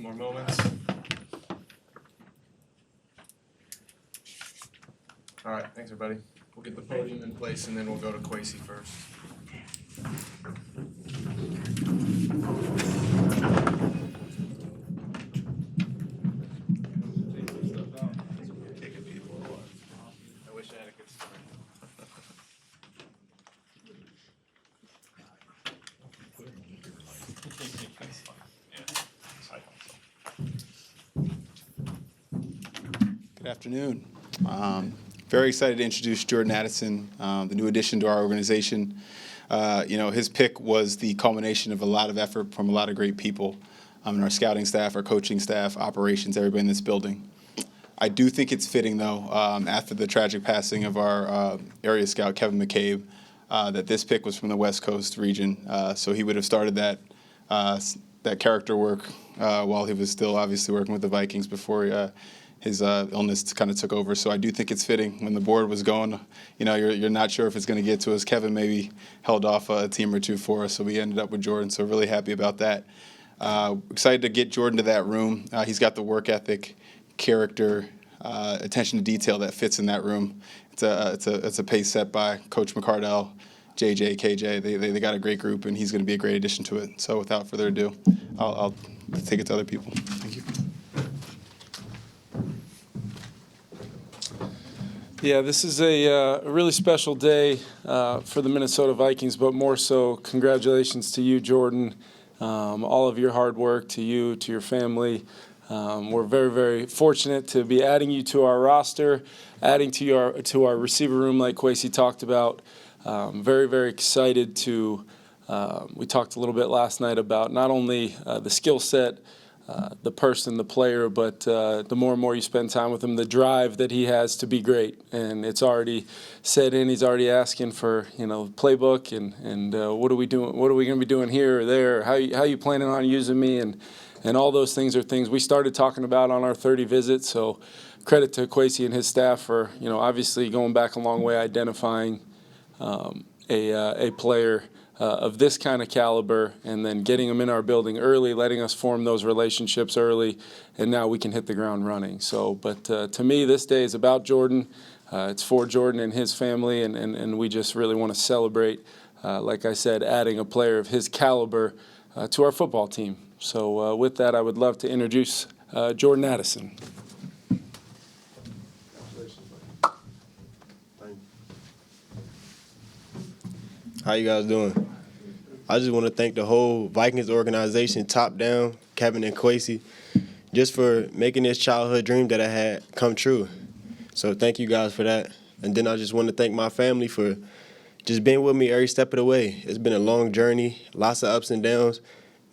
more moments. All right, thanks everybody. We'll get the podium in place and then we'll go to Kwesi first. I wish I had a good story. Good afternoon. Very excited to introduce Jordan Addison, the new addition to our organization. His pick was the culmination of a lot of effort from a lot of great people in our scouting staff, our coaching staff, operations, everybody in this building. I do think it's fitting, though, after the tragic passing of our area scout, Kevin McCabe, that this pick was from the West Coast region. So he would have started that character work while he was still obviously working with the Vikings before his illness kind of took over. So I do think it's fitting. When the board was going, you're not sure if it's going to get to us. Kevin maybe held off a team or two for us, so we ended up with Jordan. So really happy about that. Excited to get Jordan to that room. He's got the work ethic, character, attention to detail that fits in that room. It's a pace set by Coach McCardell, JJ, KJ. They got a great group, and he's going to be a great addition to it. So without further ado, I'll take it to other people. Thank you. Yeah, this is a really special day for the Minnesota Vikings, but more so, congratulations to you, Jordan. All of your hard work, to you, to your family. We're very, very fortunate to be adding you to our roster, adding to our receiver room like Kwesi talked about. Very, very excited to, we talked a little bit last night about not only the skill set, the person, the player, but the more and more you spend time with him, the drive that he has to be great. And it's already set in. He's already asking for, playbook and what are we doing? What are we going to be doing here or there? How you planning on using me? And all those things are things we started talking about on our 30 visits. So credit to Kwesi and his staff for, obviously going back a long way, identifying a player of this kind of caliber, and then getting them in our building early, letting us form those relationships early, and now we can hit the ground running. So, but to me, this day is about Jordan. It's for Jordan and his family, and we just really want to celebrate, like I said, adding a player of his caliber to our football team. So with that, I would love to introduce Jordan Addison. How you guys doing? I just want to thank the whole Vikings organization, top down, Kevin and Kwesi, just for making this childhood dream that I had come true. So thank you guys for that. And then I just want to thank my family for just being with me every step of the way. It's been a long journey, lots of ups and downs,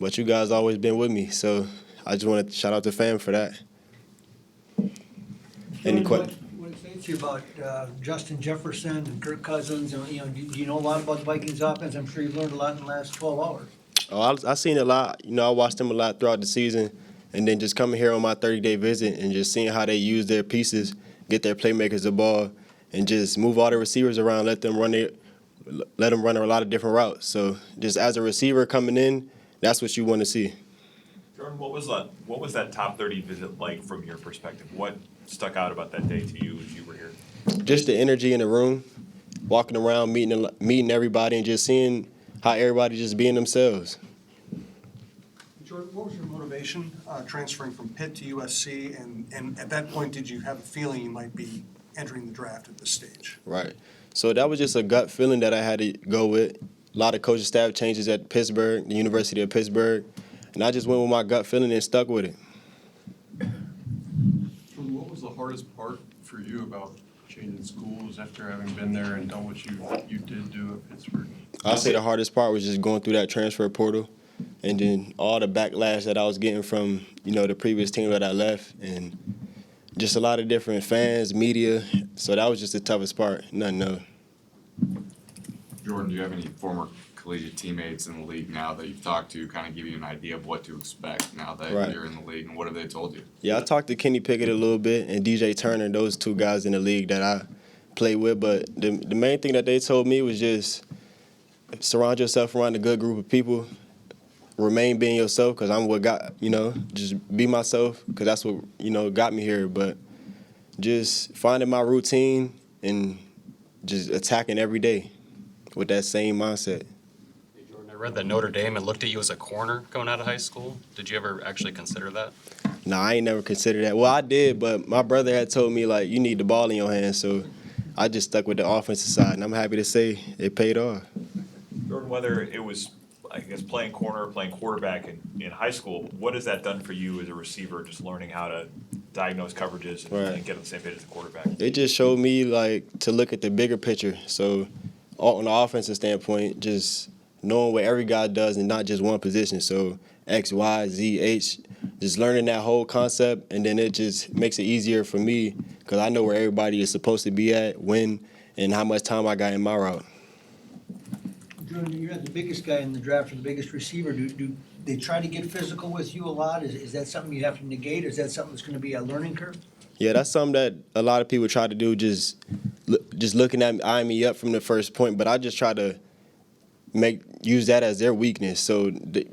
but you guys always been with me. So I just want to shout out to fam for that. Any questions? What excites you about Justin Jefferson and Kirk Cousins? Do you know a lot about the Vikings offense? I'm sure you've learned a lot in the last 12 hours. Oh, I seen a lot. I watched them a lot throughout the season, and then just coming here on my 30-day visit and just seeing how they use their pieces, get their playmakers the ball, and just move all the receivers around, let them run a lot of different routes. So just as a receiver coming in, that's what you want to see. Jordan, what was that top 30 visit like from your perspective? What stuck out about that day to you as you were here? Just the energy in the room, walking around, meeting everybody, and just seeing how everybody just being themselves. Jordan, what was your motivation transferring from Pitt to USC? And at that point, did you have a feeling you might be entering the draft at this stage? Right. So that was just a gut feeling that I had to go with. A lot of coaching staff changes at Pittsburgh, the University of Pittsburgh. And I just went with my gut feeling and stuck with it. What was the hardest part for you about changing schools after having been there and done what you did do at Pittsburgh? I'd say the hardest part was just going through that transfer portal and then all the backlash that I was getting from, the previous team that I left, and just a lot of different fans, media. So that was just the toughest part, nothing else. Jordan, do you have any former collegiate teammates in the league now that you've talked to kind of give you an idea of what to expect now that you're in the league, and what have they told you? Yeah, I talked to Kenny Pickett a little bit and DJ Turner, those two guys in the league that I play with, but the main thing that they told me was just surround yourself around a good group of people, remain being yourself because I'm what got, just be myself because that's what, got me here. But just finding my routine and just attacking every day with that same mindset. Hey, Jordan, I read that Notre Dame had looked at you as a corner going out of high school. Did you ever actually consider that? Nah, I ain't never considered that. Well, I did, but my brother had told me, like, you need the ball in your hands, so I just stuck with the offensive side, and I'm happy to say it paid off. Jordan, whether it was, I guess, playing corner or playing quarterback in high school, what has that done for you as a receiver, just learning how to diagnose coverages and get on the same page as the quarterback? It just showed me, like, to look at the bigger picture. So on the offensive standpoint, just knowing what every guy does and not just one position. So X, Y, Z, H, just learning that whole concept, and then it just makes it easier for me because I know where everybody is supposed to be at, when, and how much time I got in my route. Jordan, you're not the biggest guy in the draft or the biggest receiver. Do they try to get physical with you a lot? Is that something you have to negate, or is that something that's going to be a learning curve? Yeah, that's something that a lot of people try to do, just looking at me, eyeing me up from the first point. But I just try to use that as their weakness. So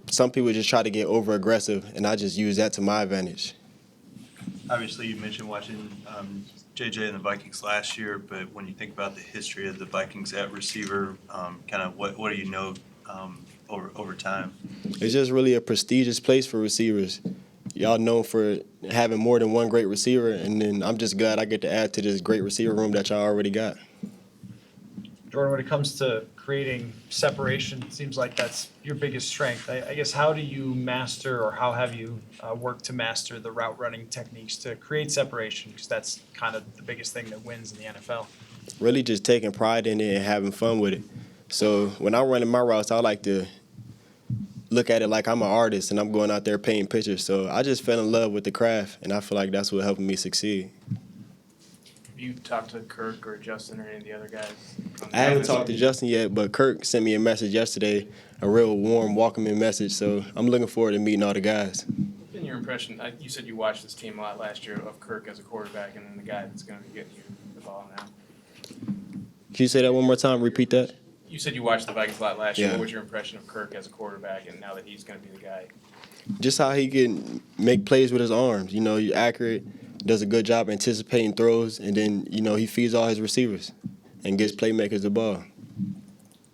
some people just try to get over aggressive, and I just use that to my advantage. Obviously, you mentioned watching JJ and the Vikings last year, but when you think about the history of the Vikings at receiver, kind of what do you know over time? It's just really a prestigious place for receivers. Y'all known for having more than one great receiver, and then I'm just glad I get to add to this great receiver room that y'all already got. Jordan, when it comes to creating separation, it seems like that's your biggest strength. I guess, how do you master, or how have you worked to master the route running techniques to create separation? Because that's kind of the biggest thing that wins in the NFL. Really just taking pride in it and having fun with it. So when I'm running my routes, I like to look at it like I'm an artist and I'm going out there painting pictures. So I just fell in love with the craft, and I feel like that's what helped me succeed. Have you talked to Kirk or Justin or any of the other guys? I haven't talked to Justin yet, but Kirk sent me a message yesterday, a real warm, welcoming message. So I'm looking forward to meeting all the guys. What's been your impression? You said you watched this team a lot last year of Kirk as a quarterback and then the guy that's going to be getting you the ball now. Can you say that one more time? Repeat that? You said you watched the Vikings a lot last year. Yeah. What was your impression of Kirk as a quarterback and now that he's going to be the guy? Just how he can make plays with his arms. He's accurate, does a good job anticipating throws, and then, he feeds all his receivers and gives playmakers the ball.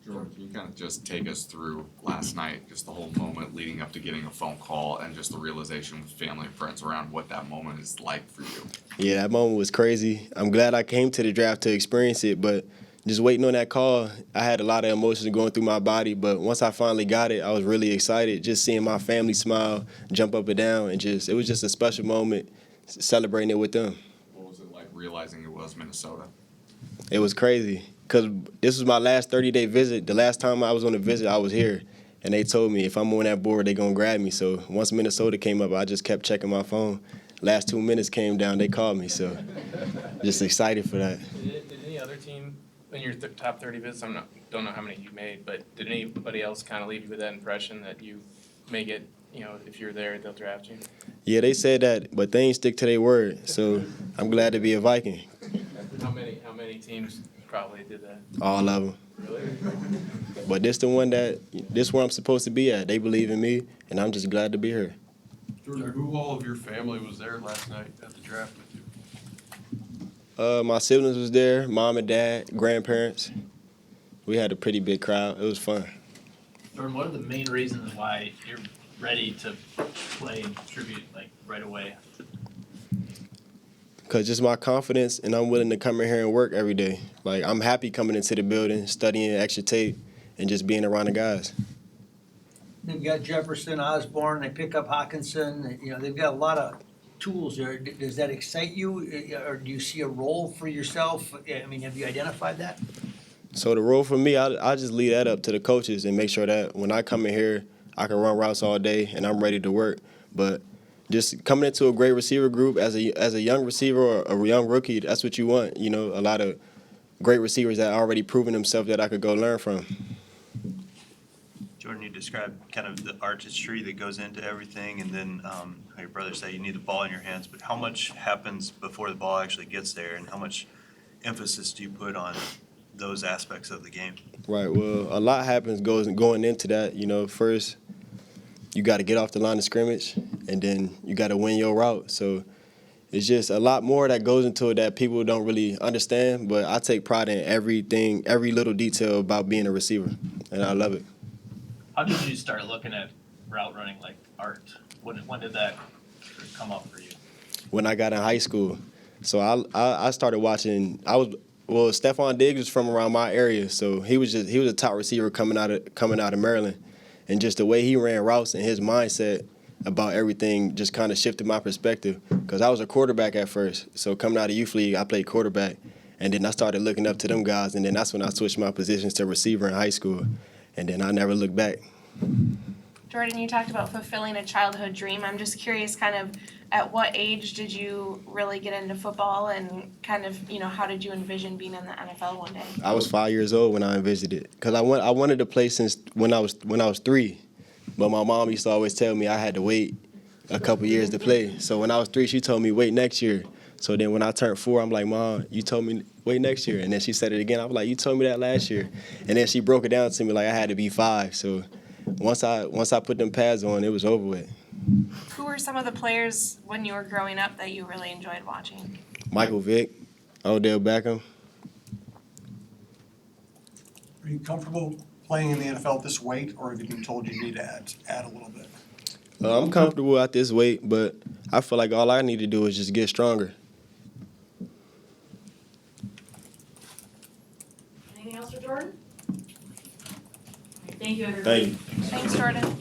Jordan, can you kind of just take us through last night, just the whole moment leading up to getting a phone call and just the realization with family and friends around what that moment is like for you? Yeah, that moment was crazy. I'm glad I came to the draft to experience it, but just waiting on that call, I had a lot of emotions going through my body, but once I finally got it, I was really excited. Just seeing my family smile, jump up and down, and it was just a special moment, celebrating it with them. What was it like realizing it was Minnesota? It was crazy, because this was my last 30-day visit. The last time I was on a visit, I was here, and they told me if I'm on that board, they're going to grab me. So once Minnesota came up, I just kept checking my phone. Last 2 minutes came down, they called me, so just excited for that. Did any other team in your top 30 visits, don't know how many you made, but did anybody else kind of leave you with that impression that you may get, if you're there, they'll draft you? Yeah, they said that, but they ain't stick to their word, so I'm glad to be a Viking. How many teams probably did that? All of them. Really? But this where I'm supposed to be at. They believe in me, and I'm just glad to be here. Jordan, who all of your family was there last night at the draft with you? My siblings was there, mom and dad, grandparents. We had a pretty big crowd. It was fun. Jordan, what are the main reasons why you're ready to play and contribute right away? Because just my confidence, and I'm willing to come in here and work every day. I'm happy coming into the building, studying extra tape, and just being around the guys. They've got Jefferson, Osborne, they pick up Hawkinson, they've got a lot of tools there. Does that excite you, or do you see a role for yourself? I mean, have you identified that? So the role for me, I just leave that up to the coaches and make sure that when I come in here, I can run routes all day and I'm ready to work. But just coming into a great receiver group as a young receiver or a young rookie, that's what you want. A lot of great receivers that already proven themselves that I could go learn from. Jordan, you described kind of the artistry that goes into everything, and then how your brother said you need the ball in your hands, but how much happens before the ball actually gets there, and how much emphasis do you put on those aspects of the game? Right, well, a lot happens going into that. First, you got to get off the line of scrimmage, and then you got to win your route. So it's just a lot more that goes into it that people don't really understand, but I take pride in everything, every little detail about being a receiver, and I love it. How did you start looking at route running like art? When did that come up for you? When I got in high school. So I started watching. Stephon Diggs was from around my area, so he was a top receiver coming out of Maryland, and just the way he ran routes and his mindset about everything just kind of shifted my perspective. Because I was a quarterback at first, so coming out of youth league, I played quarterback, and then I started looking up to them guys, and then that's when I switched my positions to receiver in high school, and then I never looked back. Jordan, you talked about fulfilling a childhood dream. I'm just curious, kind of, at what age did you really get into football, and kind of, how did you envision being in the NFL one day? I was 5 years old when I envisioned it, because I wanted to play since when I was 3, but my mom used to always tell me I had to wait a couple years to play. So when I was 3, she told me wait next year. So then when I turned 4, I'm like, Mom, you told me wait next year, and then she said it again. I was like, you told me that last year, and then she broke it down to me like I had to be 5. So once I put them pads on, it was over with. Who were some of the players when you were growing up that you really enjoyed watching? Michael Vick, Odell Beckham. Are you comfortable playing in the NFL at this weight, or have you been told you need to add a little bit? I'm comfortable at this weight, but I feel like all I need to do is just get stronger. Anything else for Jordan? Thank you, everybody. Thank you. Thanks, Jordan.